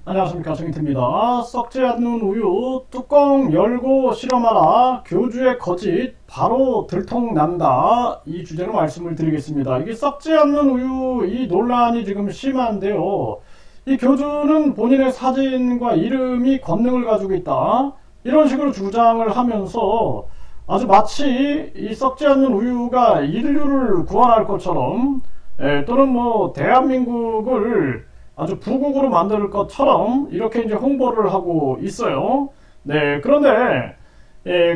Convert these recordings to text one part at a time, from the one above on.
안녕하십니까, 정인태입니다. 썩지 않는 우유 뚜껑 열고 실험하라. 교주의 거짓 바로 들통난다. 이 주제로 말씀을 드리겠습니다. 이게 썩지 않는 우유 이 논란이 지금 심한데요. 이 교주는 본인의 사진과 이름이 권능을 가지고 있다, 이런 식으로 주장을 하면서 아주 마치 이 썩지 않는 우유가 인류를 구원할 것처럼, 또는 뭐 대한민국을 아주 부국으로 만들 것처럼 이렇게 이제 홍보를 하고 있어요. 네, 그런데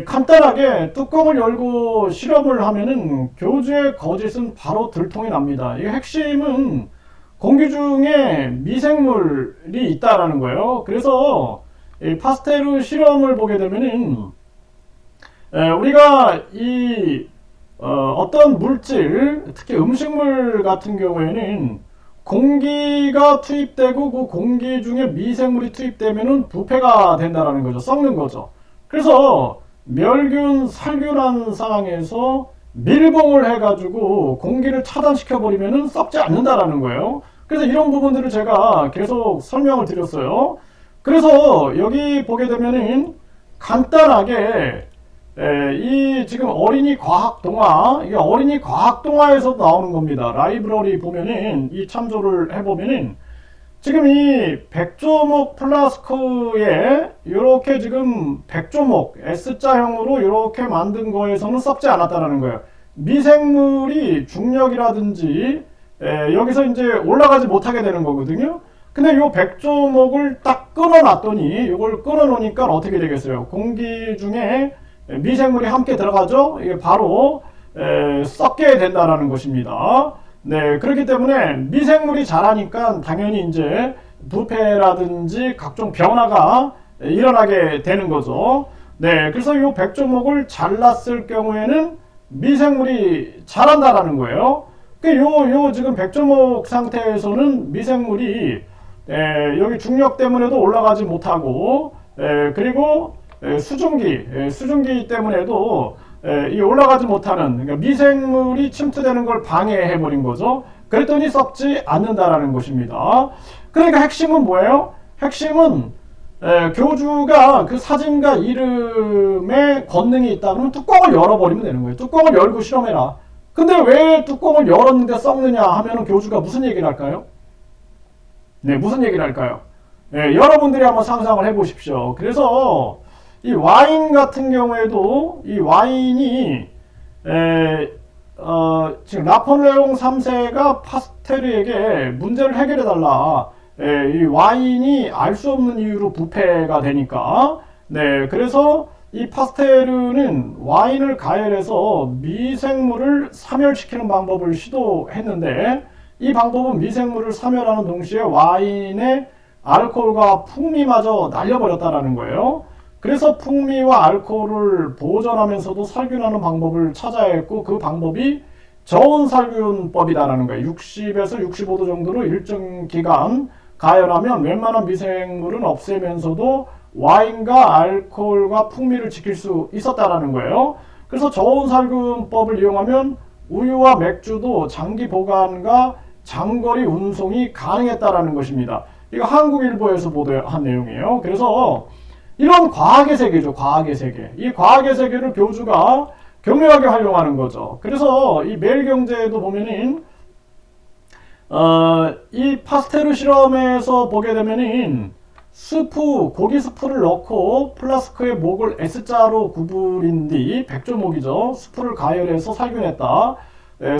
간단하게 뚜껑을 열고 실험을 하면은 교주의 거짓은 바로 들통이 납니다. 이 핵심은 공기 중에 미생물이 있다라는 거예요. 그래서 파스테르 실험을 보게 되면은 우리가 이 어떤 물질, 특히 음식물 같은 경우에는 공기가 투입되고 그 공기 중에 미생물이 투입되면은 부패가 된다라는 거죠. 썩는 거죠. 그래서 멸균, 살균한 상황에서 밀봉을 해가지고 공기를 차단시켜 버리면은 썩지 않는다라는 거예요. 그래서 이런 부분들을 제가 계속 설명을 드렸어요. 그래서 여기 보게 되면은 간단하게 이 지금 어린이 과학 동화, 이게 어린이 과학 동화에서 나오는 겁니다. 라이브러리 보면은 이 참조를 해보면은 지금 이 백조목 플라스크에 이렇게 지금 백조목 S자형으로 이렇게 만든 거에서는 썩지 않았다라는 거예요. 미생물이 중력이라든지 여기서 이제 올라가지 못하게 되는 거거든요. 근데 이 백조목을 딱 끊어놨더니 이걸 끊어놓으니까 어떻게 되겠어요? 공기 중에 미생물이 함께 들어가죠. 이게 바로 썩게 된다라는 것입니다. 네, 그렇기 때문에 미생물이 자라니까 당연히 이제 부패라든지 각종 변화가 일어나게 되는 거죠. 네, 그래서 이 백조목을 잘랐을 경우에는 미생물이 자란다라는 거예요. 요 지금 백조목 상태에서는 미생물이 여기 중력 때문에도 올라가지 못하고, 그리고 수증기 때문에도 이 올라가지 못하는, 그러니까 미생물이 침투되는 걸 방해해버린 거죠. 그랬더니 썩지 않는다라는 것입니다. 그러니까 핵심은 뭐예요? 핵심은 교주가 그 사진과 이름에 권능이 있다 그러면 뚜껑을 열어버리면 되는 거예요. 뚜껑을 열고 실험해라. 근데 왜 뚜껑을 열었는데 썩느냐 하면은 교주가 무슨 얘기를 할까요? 네, 무슨 얘기를 할까요? 여러분들이 한번 상상을 해보십시오. 그래서 이 와인 같은 경우에도 이 와인이 지금 나폴레옹 3세가 파스테르에게 문제를 해결해 달라. 이 와인이 알 수 없는 이유로 부패가 되니까. 네, 그래서 이 파스테르는 와인을 가열해서 미생물을 사멸시키는 방법을 시도했는데, 이 방법은 미생물을 사멸하는 동시에 와인의 알코올과 풍미마저 날려버렸다라는 거예요. 그래서 풍미와 알코올을 보존하면서도 살균하는 방법을 찾아야 했고, 그 방법이 저온살균법이다라는 거예요. 60에서 65도 정도로 일정 기간 가열하면 웬만한 미생물은 없애면서도 와인과 알코올과 풍미를 지킬 수 있었다라는 거예요. 그래서 저온살균법을 이용하면 우유와 맥주도 장기 보관과 장거리 운송이 가능했다라는 것입니다. 이거 한국일보에서 보도한 내용이에요. 그래서 이런 과학의 세계죠. 과학의 세계. 이 과학의 세계를 교주가 교묘하게 활용하는 거죠. 그래서 이 매일경제에도 보면은 이 파스테르 실험에서 보게 되면은 고기 스프를 넣고 플라스크의 목을 S자로 구부린 뒤, 백조목이죠. 스프를 가열해서 살균했다.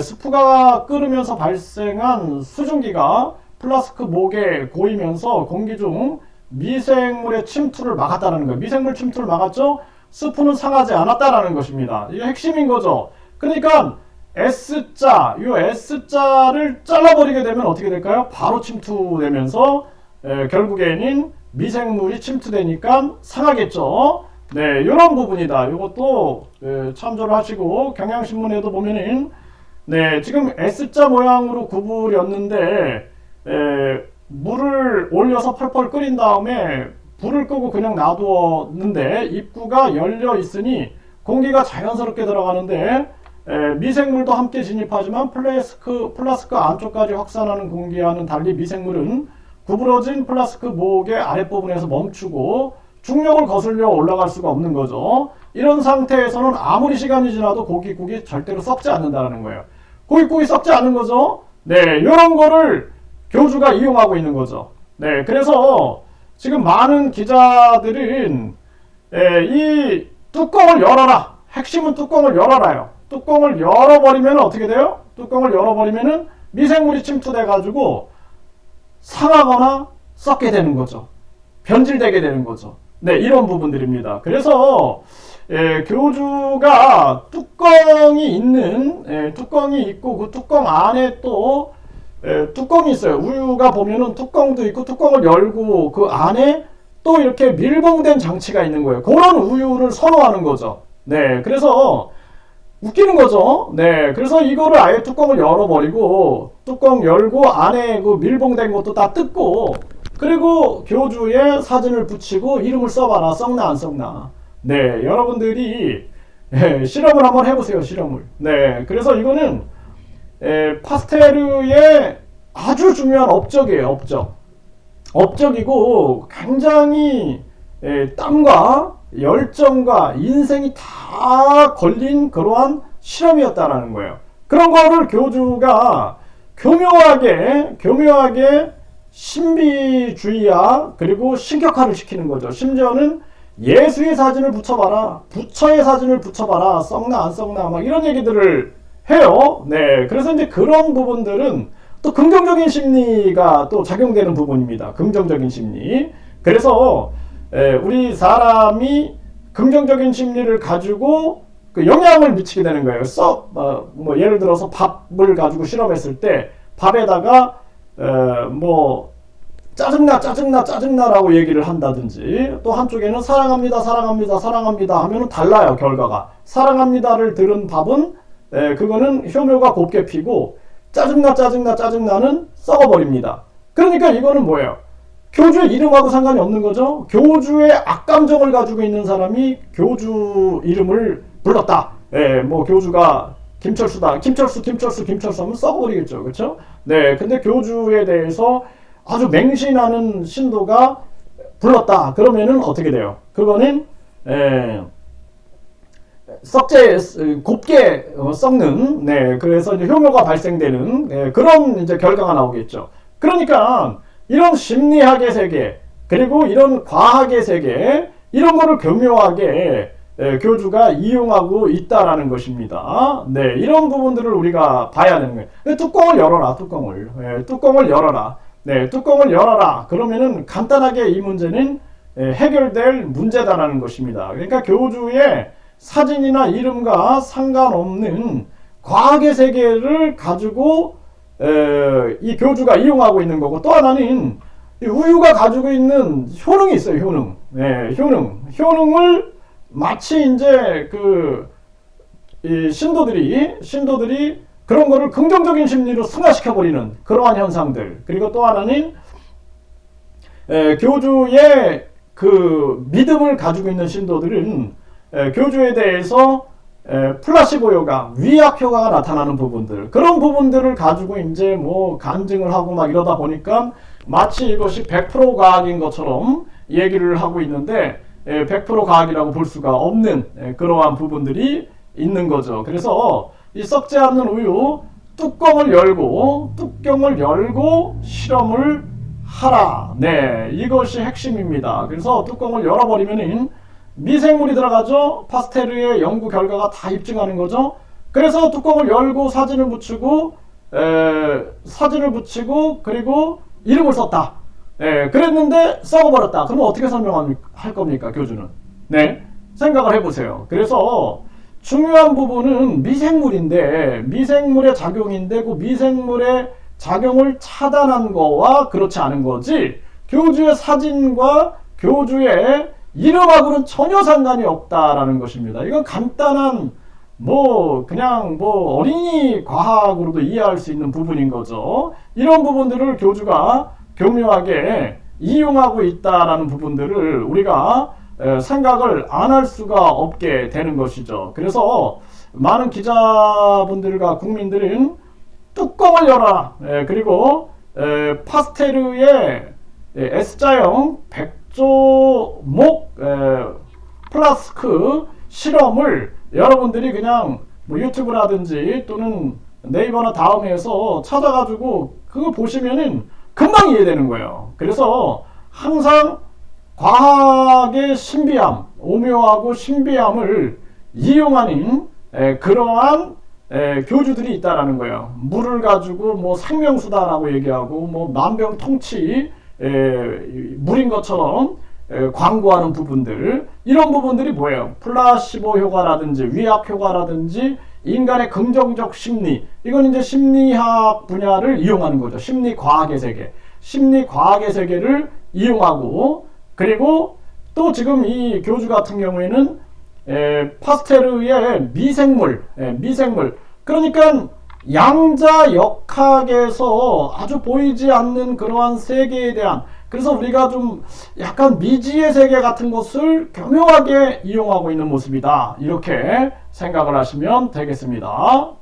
스프가 끓으면서 발생한 수증기가 플라스크 목에 고이면서 공기 중 미생물의 침투를 막았다는 거예요. 미생물 침투를 막았죠. 스프는 상하지 않았다라는 것입니다. 이게 핵심인 거죠. 그러니까 S자, 이 S자를 잘라버리게 되면 어떻게 될까요? 바로 침투되면서 결국에는 미생물이 침투되니까 상하겠죠. 네, 이런 부분이다. 이것도 참조를 하시고, 경향신문에도 보면은 지금 S자 모양으로 구부렸는데 물을 올려서 펄펄 끓인 다음에 불을 끄고 그냥 놔두었는데 입구가 열려 있으니 공기가 자연스럽게 들어가는데 미생물도 함께 진입하지만 플라스크 안쪽까지 확산하는 공기와는 달리 미생물은 구부러진 플라스크 목의 아랫부분에서 멈추고 중력을 거슬려 올라갈 수가 없는 거죠. 이런 상태에서는 아무리 시간이 지나도 고깃국이 절대로 썩지 않는다는 거예요. 고깃국이 썩지 않은 거죠. 네, 이런 거를 교주가 이용하고 있는 거죠. 네, 그래서 지금 많은 기자들은 이 뚜껑을 열어라. 핵심은 뚜껑을 열어라요. 뚜껑을 열어버리면 어떻게 돼요? 뚜껑을 열어버리면은 미생물이 침투돼가지고 상하거나 썩게 되는 거죠. 변질되게 되는 거죠. 네, 이런 부분들입니다. 그래서 교주가 뚜껑이 있는 뚜껑이 있고 그 뚜껑 안에 또 뚜껑이 있어요. 우유가 보면은 뚜껑도 있고 뚜껑을 열고 그 안에 또 이렇게 밀봉된 장치가 있는 거예요. 그런 우유를 선호하는 거죠. 네, 그래서 웃기는 거죠. 네, 그래서 이거를 아예 뚜껑을 열어버리고 뚜껑 열고 안에 그 밀봉된 것도 다 뜯고 그리고 교주에 사진을 붙이고 이름을 써봐라. 썩나 안 썩나. 네, 여러분들이 실험을 한번 해보세요. 실험을. 네, 그래서 이거는 파스텔의 아주 중요한 업적이에요. 업적. 업적이고 굉장히 땀과 열정과 인생이 다 걸린 그러한 실험이었다라는 거예요. 그런 거를 교주가 교묘하게 신비주의야 그리고 신격화를 시키는 거죠. 심지어는 예수의 사진을 붙여봐라, 부처의 사진을 붙여봐라, 썩나 안 썩나 막 이런 얘기들을 해요. 네, 그래서 이제 그런 부분들은 또 긍정적인 심리가 또 작용되는 부분입니다. 긍정적인 심리. 그래서 우리 사람이 긍정적인 심리를 가지고 그 영향을 미치게 되는 거예요. 뭐 예를 들어서 밥을 가지고 실험했을 때 밥에다가 뭐 짜증나라고 얘기를 한다든지 또 한쪽에는 사랑합니다 하면은 달라요. 결과가. 사랑합니다를 들은 밥은 그거는 효묘가 곱게 피고 짜증나는 썩어버립니다. 그러니까 이거는 뭐예요? 교주의 이름하고 상관이 없는 거죠. 교주의 악감정을 가지고 있는 사람이 교주 이름을 불렀다. 뭐 교주가 김철수다. 김철수 하면 썩어버리겠죠. 그렇죠? 네, 근데 교주에 대해서 아주 맹신하는 신도가 불렀다. 그러면은 어떻게 돼요? 그거는 곱게 썩는, 네, 그래서 이제 효묘가 발생되는 그런 이제 결과가 나오겠죠. 그러니까 이런 심리학의 세계 그리고 이런 과학의 세계 이런 거를 교묘하게 교주가 이용하고 있다라는 것입니다. 네, 이런 부분들을 우리가 봐야 되는 거예요. 뚜껑을 열어라, 뚜껑을 열어라. 네, 뚜껑을 열어라. 그러면은 간단하게 이 문제는 해결될 문제다라는 것입니다. 그러니까 교주의 사진이나 이름과 상관없는 과학의 세계를 가지고 이 교주가 이용하고 있는 거고, 또 하나는 우유가 가지고 있는 효능이 있어요. 효능. 네, 효능을 마치 이제 이 신도들이 그런 거를 긍정적인 심리로 승화시켜버리는 그러한 현상들. 그리고 또 하나는 교주의 그 믿음을 가지고 있는 신도들은 교주에 대해서 플라시보 효과, 위약 효과가 나타나는 부분들, 그런 부분들을 가지고 이제 뭐 간증을 하고 막 이러다 보니까 마치 이것이 100% 과학인 것처럼 얘기를 하고 있는데 100% 과학이라고 볼 수가 없는 그러한 부분들이 있는 거죠. 그래서 이 썩지 않는 우유 뚜껑을 열고 실험을 하라. 네, 이것이 핵심입니다. 그래서 뚜껑을 열어버리면은 미생물이 들어가죠. 파스테르의 연구 결과가 다 입증하는 거죠. 그래서 뚜껑을 열고 사진을 붙이고 그리고 이름을 썼다. 그랬는데 썩어버렸다. 그러면 어떻게 설명할 겁니까, 교주는? 네, 생각을 해보세요. 그래서 중요한 부분은 미생물인데, 미생물의 작용인데, 그 미생물의 작용을 차단한 거와 그렇지 않은 거지, 교주의 사진과 교주의 이름하고는 전혀 상관이 없다라는 것입니다. 이건 간단한 그냥 어린이 과학으로도 이해할 수 있는 부분인 거죠. 이런 부분들을 교주가 교묘하게 이용하고 있다라는 부분들을 우리가 생각을 안 할 수가 없게 되는 것이죠. 그래서 많은 기자분들과 국민들은 뚜껑을 열어라. 그리고 파스테르의 S자형 백조목 플라스크 실험을 여러분들이 그냥 뭐 유튜브라든지 또는 네이버나 다음에서 찾아가지고 그거 보시면은 금방 이해되는 거예요. 그래서 항상 과학의 신비함, 오묘하고 신비함을 이용하는 그러한 교주들이 있다라는 거예요. 물을 가지고 뭐 생명수다라고 얘기하고 뭐 만병통치 물인 것처럼 광고하는 부분들, 이런 부분들이 뭐예요? 플라시보 효과라든지 위약 효과라든지 인간의 긍정적 심리, 이건 이제 심리학 분야를 이용하는 거죠. 심리과학의 세계, 심리과학의 세계를 이용하고, 그리고 또 지금 이 교주 같은 경우에는 파스테르의 미생물, 그러니까 양자역학에서 아주 보이지 않는 그러한 세계에 대한, 그래서 우리가 좀 약간 미지의 세계 같은 것을 교묘하게 이용하고 있는 모습이다, 이렇게 생각을 하시면 되겠습니다.